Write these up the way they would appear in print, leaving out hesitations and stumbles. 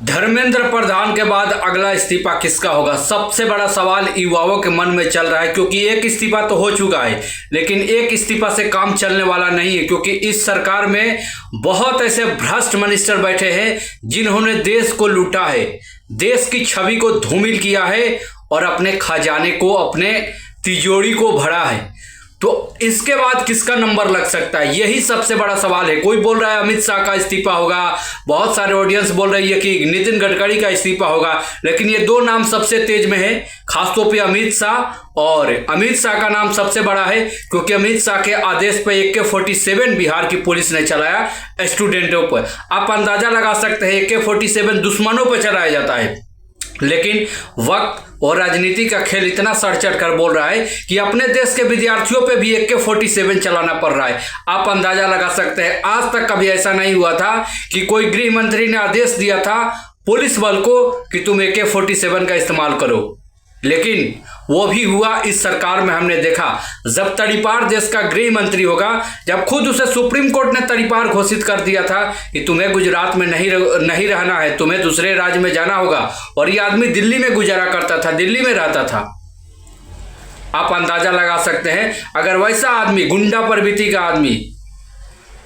धर्मेंद्र प्रधान के बाद अगला इस्तीफा किसका होगा? सबसे बड़ा सवाल युवाओं के मन में चल रहा है, क्योंकि एक इस्तीफा तो हो चुका है, लेकिन एक इस्तीफा से काम चलने वाला नहीं है, क्योंकि इस सरकार में बहुत ऐसे भ्रष्ट मिनिस्टर बैठे हैं जिन्होंने देश को लूटा है, देश की छवि को धूमिल किया है और अपने खजाने को, अपने तिजोरी को भरा है। तो इसके बाद किसका नंबर लग सकता है, यही सबसे बड़ा सवाल है। कोई बोल रहा है अमित शाह का इस्तीफा होगा, बहुत सारे ऑडियंस बोल रही है कि नितिन गडकरी का इस्तीफा होगा, लेकिन ये दो नाम सबसे तेज में है, खासतौर पे अमित शाह। और अमित शाह का नाम सबसे बड़ा है क्योंकि अमित शाह के आदेश पर AK-47 बिहार की पुलिस ने चलाया स्टूडेंटों पर। आप अंदाजा लगा सकते हैं AK-47 दुश्मनों पर चलाया जाता है, लेकिन वक्त और राजनीति का खेल इतना सर चढ़ कर बोल रहा है कि अपने देश के विद्यार्थियों पे भी AK-47 चलाना पड़ रहा है। आप अंदाजा लगा सकते हैं, आज तक कभी ऐसा नहीं हुआ था कि कोई गृह मंत्री ने आदेश दिया था पुलिस बल को कि तुम AK-47 का इस्तेमाल करो, लेकिन वो भी हुआ इस सरकार में। हमने देखा जब तड़ीपार देश का गृह मंत्री होगा, जब खुद उसे सुप्रीम कोर्ट ने तड़ीपार घोषित कर दिया था कि तुम्हें गुजरात में नहीं रहना है, तुम्हें दूसरे राज्य में जाना होगा, और ये आदमी दिल्ली में गुजारा करता था, दिल्ली में रहता था। आप अंदाजा लगा सकते हैं, अगर वैसा आदमी, गुंडा प्रवृत्ति का आदमी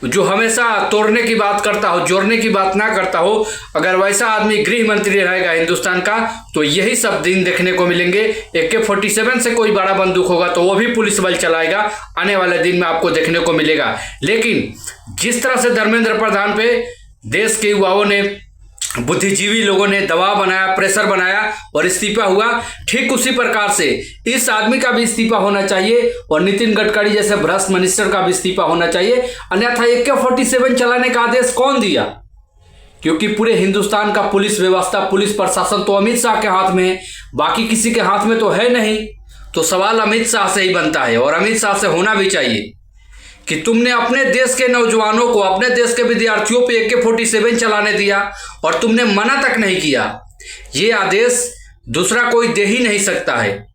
जो हमेशा तोड़ने की बात करता हो, जोड़ने की बात ना करता हो, अगर वैसा आदमी गृह मंत्री रहेगा हिंदुस्तान का, तो यही सब दिन देखने को मिलेंगे। AK-47 से कोई बड़ा बंदूक होगा तो वो भी पुलिस बल चलाएगा, आने वाले दिन में आपको देखने को मिलेगा। लेकिन जिस तरह से धर्मेंद्र प्रधान पे देश के युवाओं ने, बुद्धिजीवी लोगों ने दबाव बनाया, प्रेशर बनाया और इस्तीफा हुआ, ठीक उसी प्रकार से इस आदमी का भी इस्तीफा होना चाहिए और नितिन गडकरी जैसे भ्रष्ट मिनिस्टर का भी इस्तीफा होना चाहिए। अन्यथा AK-47 चलाने का आदेश कौन दिया? क्योंकि पूरे हिंदुस्तान का पुलिस व्यवस्था, पुलिस प्रशासन तो अमित शाह के हाथ में है, बाकी किसी के हाथ में तो है नहीं। तो सवाल अमित शाह से ही बनता है और अमित शाह से होना भी चाहिए कि तुमने अपने देश के नौजवानों को, अपने देश के विद्यार्थियों पे AK-47 चलाने दिया और तुमने मना तक नहीं किया। ये आदेश दूसरा कोई दे ही नहीं सकता है,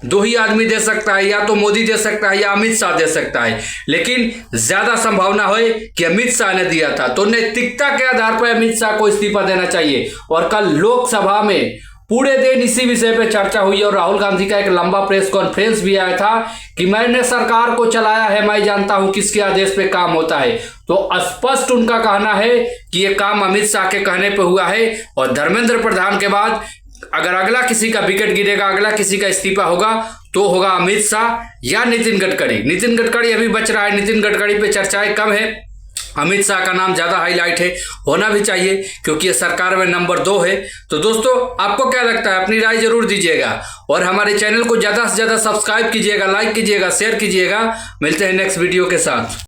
दो ही आदमी दे सकता है, या तो मोदी दे सकता है या अमित शाह दे सकता है, लेकिन ज्यादा संभावना है कि अमित शाह ने दिया था। तो नैतिकता के आधार पर अमित शाह को इस्तीफा देना चाहिए। और कल लोकसभा में पूरे दिन इसी विषय पे चर्चा हुई और राहुल गांधी का एक लंबा प्रेस कॉन्फ्रेंस भी आया था कि मैंने सरकार को चलाया है, मैं जानता हूं किसके आदेश पे काम होता है। तो स्पष्ट उनका कहना है कि ये काम अमित शाह के कहने पे हुआ है। और धर्मेंद्र प्रधान के बाद अगर अगला किसी का विकेट गिरेगा, अगला किसी का इस्तीफा होगा, तो होगा अमित शाह या नितिन गडकरी। नितिन गडकरी अभी बच रहा है, नितिन गडकरी पे चर्चाएं कम है, अमित शाह का नाम ज्यादा हाईलाइट है, होना भी चाहिए क्योंकि ये सरकार में नंबर 2 है। तो दोस्तों, आपको क्या लगता है? अपनी राय जरूर दीजिएगा और हमारे चैनल को ज्यादा से ज्यादा सब्सक्राइब कीजिएगा, लाइक कीजिएगा, शेयर कीजिएगा। मिलते हैं नेक्स्ट वीडियो के साथ।